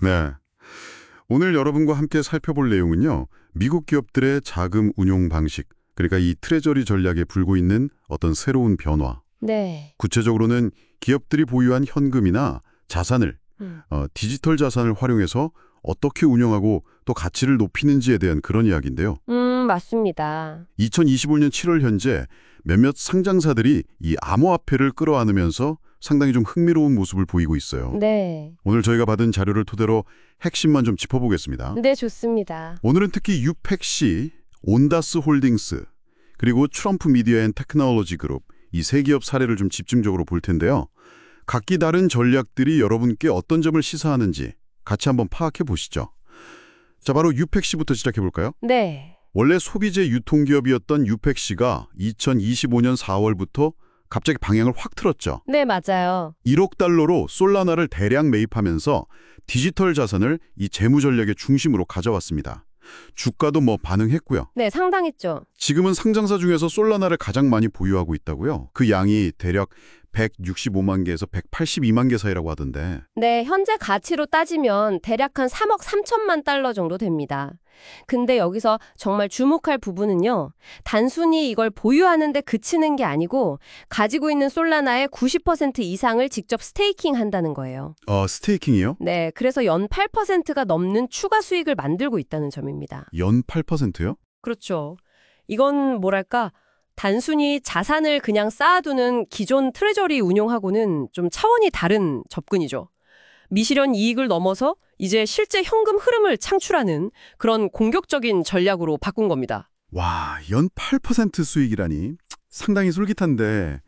네. 오늘 여러분과 함께 살펴볼 내용은요. 미국 기업들의 자금 운용 방식, 그러니까 이 트레저리 전략에 불고 있는 어떤 새로운 변화. 네. 구체적으로는 기업들이 보유한 현금이나 자산을, 디지털 자산을 활용해서 어떻게 운영하고 또 가치를 높이는지에 대한 그런 이야기인데요. 맞습니다. 2025년 7월 현재 몇몇 상장사들이 이 암호화폐를 끌어안으면서 상당히 좀 흥미로운 모습을 보이고 있어요. 네. 오늘 저희가 받은 자료를 토대로 핵심만 좀 짚어보겠습니다. 네, 좋습니다. 오늘은 특히 유팩시, 온다스 홀딩스, 그리고 트럼프 미디어 앤 테크놀로지 그룹 이 세 기업 사례를 좀 집중적으로 볼 텐데요. 각기 다른 전략들이 여러분께 어떤 점을 시사하는지 같이 한번 파악해 보시죠. 자, 바로 유팩시부터 시작해 볼까요? 네. 원래 소비재 유통기업이었던 유팩시가 2025년 4월부터 갑자기 방향을 확 틀었죠. 네, 맞아요. 1억 달러로 솔라나를 대량 매입하면서 디지털 자산을 이 재무 전략의 중심으로 가져왔습니다. 주가도 뭐 반응했고요. 네, 상당했죠. 지금은 상장사 중에서 솔라나를 가장 많이 보유하고 있다고요. 그 양이 대략 165만 개에서 182만 개 사이라고 하던데. 네, 현재 가치로 따지면 대략 한 3억 3천만 달러 정도 됩니다. 근데 여기서 정말 주목할 부분은요. 단순히 이걸 보유하는 데 그치는 게 아니고 가지고 있는 솔라나의 90% 이상을 직접 스테이킹 한다는 거예요. 스테이킹이요? 네, 그래서 연 8%가 넘는 추가 수익을 만들고 있다는 점입니다. 연 8%요? 그렇죠. 이건 뭐랄까, 단순히 자산을 그냥 쌓아두는 기존 트레저리 운용하고는 좀 차원이 다른 접근이죠. 미실현 이익을 넘어서 이제 실제 현금 흐름을 창출하는 그런 공격적인 전략으로 바꾼 겁니다. 와, 연 8% 수익이라니. 상당히 솔깃한데.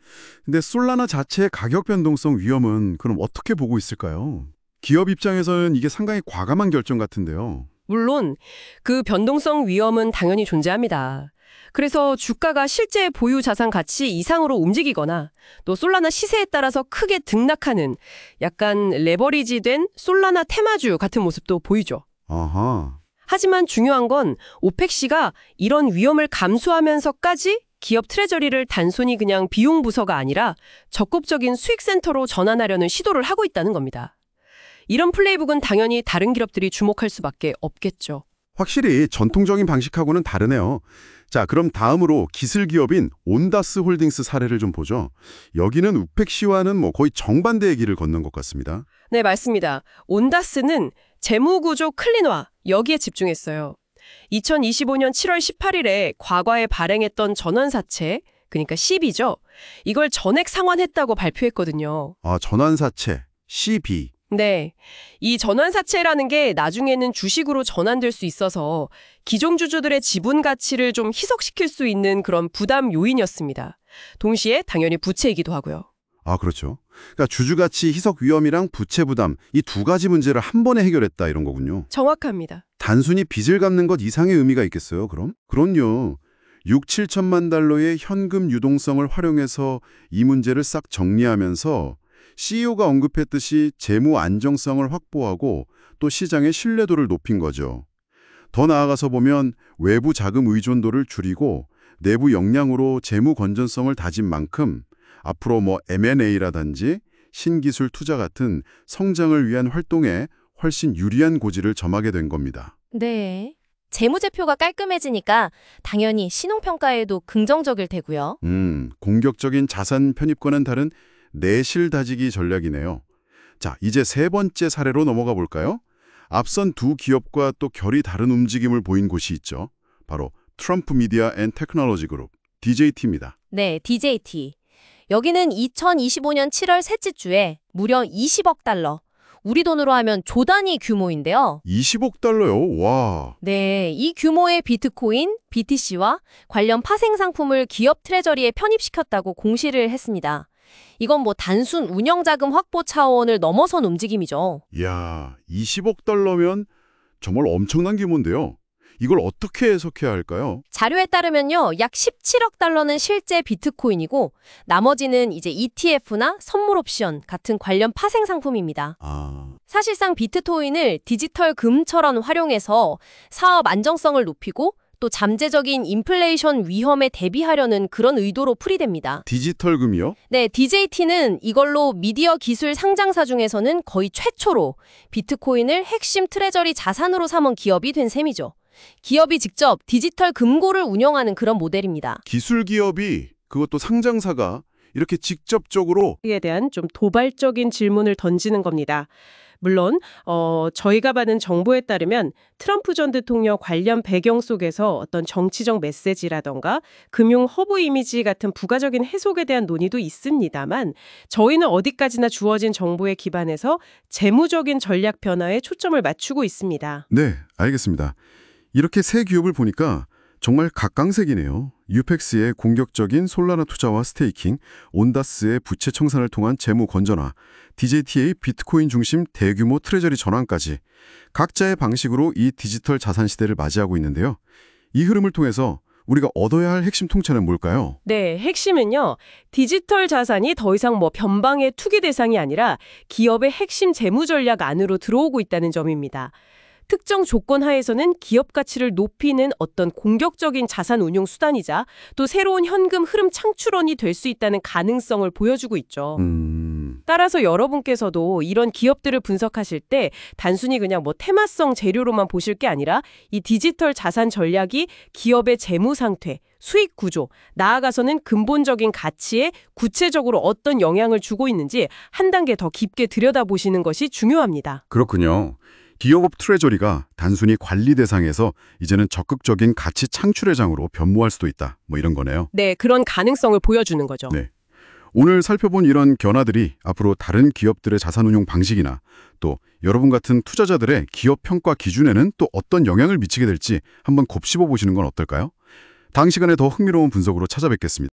근데 솔라나 자체의 가격 변동성 위험은 그럼 어떻게 보고 있을까요? 기업 입장에서는 이게 상당히 과감한 결정 같은데요. 물론 그 변동성 위험은 당연히 존재합니다. 그래서 주가가 실제 보유 자산 가치 이상으로 움직이거나 또 솔라나 시세에 따라서 크게 등락하는 약간 레버리지된 솔라나 테마주 같은 모습도 보이죠. 아하. 하지만 중요한 건 오펙시가 이런 위험을 감수하면서까지 기업 트레저리를 단순히 그냥 비용 부서가 아니라 적극적인 수익 센터로 전환하려는 시도를 하고 있다는 겁니다. 이런 플레이북은 당연히 다른 기업들이 주목할 수밖에 없겠죠. 확실히 전통적인 방식하고는 다르네요. 자, 그럼 다음으로 기술 기업인 온다스 홀딩스 사례를 좀 보죠. 여기는 우펙시와는 뭐 거의 정반대의 길을 걷는 것 같습니다. 네, 맞습니다. 온다스는 재무구조 클린화, 여기에 집중했어요. 2025년 7월 18일에 과거에 발행했던 전환사채, 그러니까 CB죠. 이걸 전액 상환했다고 발표했거든요. 아, 전환사채, CB. 네. 이 전환사채라는 게 나중에는 주식으로 전환될 수 있어서 기존 주주들의 지분 가치를 좀 희석시킬 수 있는 그런 부담 요인이었습니다. 동시에 당연히 부채이기도 하고요. 아, 그렇죠. 그러니까 주주가치 희석 위험이랑 부채 부담, 이 두 가지 문제를 한 번에 해결했다 이런 거군요. 정확합니다. 단순히 빚을 갚는 것 이상의 의미가 있겠어요, 그럼? 그럼요. 6, 7천만 달러의 현금 유동성을 활용해서 이 문제를 싹 정리하면서 CEO가 언급했듯이 재무 안정성을 확보하고 또 시장의 신뢰도를 높인 거죠. 더 나아가서 보면 외부 자금 의존도를 줄이고 내부 역량으로 재무 건전성을 다진 만큼 앞으로 뭐 M&A라든지 신기술 투자 같은 성장을 위한 활동에 훨씬 유리한 고지를 점하게 된 겁니다. 네. 재무제표가 깔끔해지니까 당연히 신용평가에도 긍정적일 테고요. 공격적인 자산 편입과는 다른 내실 다지기 전략이네요. 자, 이제 세 번째 사례로 넘어가 볼까요? 앞선 두 기업과 또 결이 다른 움직임을 보인 곳이 있죠. 바로 트럼프 미디어 앤 테크놀로지 그룹, DJT입니다. 네, DJT. 여기는 2025년 7월 셋째 주에 무려 20억 달러, 우리 돈으로 하면 조 단위 규모인데요. 20억 달러요? 와. 네, 이 규모의 비트코인, BTC와 관련 파생 상품을 기업 트레저리에 편입시켰다고 공시를 했습니다. 이건 뭐 단순 운영자금 확보 차원을 넘어선 움직임이죠. 이야, 20억 달러면 정말 엄청난 규모인데요. 이걸 어떻게 해석해야 할까요? 자료에 따르면요, 약 17억 달러는 실제 비트코인이고 나머지는 이제 ETF나 선물 옵션 같은 관련 파생 상품입니다. 사실상 비트코인을 디지털 금처럼 활용해서 사업 안정성을 높이고 또 잠재적인 인플레이션 위험에 대비하려는 그런 의도로 풀이됩니다. 디지털금이요? 네, DJT는 이걸로 미디어 기술 상장사 중에서는 거의 최초로 비트코인을 핵심 트레저리 자산으로 삼은 기업이 된 셈이죠. 기업이 직접 디지털 금고를 운영하는 그런 모델입니다. 기술 기업이, 그것도 상장사가 이렇게 직접적으로 에 대한 좀 도발적인 질문을 던지는 겁니다. 물론 저희가 받은 정보에 따르면 트럼프 전 대통령 관련 배경 속에서 어떤 정치적 메시지라던가 금융 허브 이미지 같은 부가적인 해석에 대한 논의도 있습니다만 저희는 어디까지나 주어진 정보에 기반해서 재무적인 전략 변화에 초점을 맞추고 있습니다. 네, 알겠습니다. 이렇게 새 기업을 보니까 정말 각광색이네요. 유펙스의 공격적인 솔라나 투자와 스테이킹, 온다스의 부채 청산을 통한 재무 건전화, DJT의 비트코인 중심 대규모 트레저리 전환까지 각자의 방식으로 이 디지털 자산 시대를 맞이하고 있는데요. 이 흐름을 통해서 우리가 얻어야 할 핵심 통찰은 뭘까요? 네, 핵심은요. 디지털 자산이 더 이상 변방의 투기 대상이 아니라 기업의 핵심 재무 전략 안으로 들어오고 있다는 점입니다. 특정 조건 하에서는 기업 가치를 높이는 어떤 공격적인 자산 운용 수단이자 또 새로운 현금 흐름 창출원이 될 수 있다는 가능성을 보여주고 있죠. 따라서 여러분께서도 이런 기업들을 분석하실 때 단순히 그냥 테마성 재료로만 보실 게 아니라 이 디지털 자산 전략이 기업의 재무 상태, 수익 구조, 나아가서는 근본적인 가치에 구체적으로 어떤 영향을 주고 있는지 한 단계 더 깊게 들여다보시는 것이 중요합니다. 그렇군요. 기업업 트레저리가 단순히 관리 대상에서 이제는 적극적인 가치 창출의 장으로 변모할 수도 있다. 이런 거네요. 네, 그런 가능성을 보여주는 거죠. 네. 오늘 살펴본 이런 변화들이 앞으로 다른 기업들의 자산운용 방식이나 또 여러분 같은 투자자들의 기업 평가 기준에는 또 어떤 영향을 미치게 될지 한번 곱씹어 보시는 건 어떨까요? 다음 시간에 더 흥미로운 분석으로 찾아뵙겠습니다.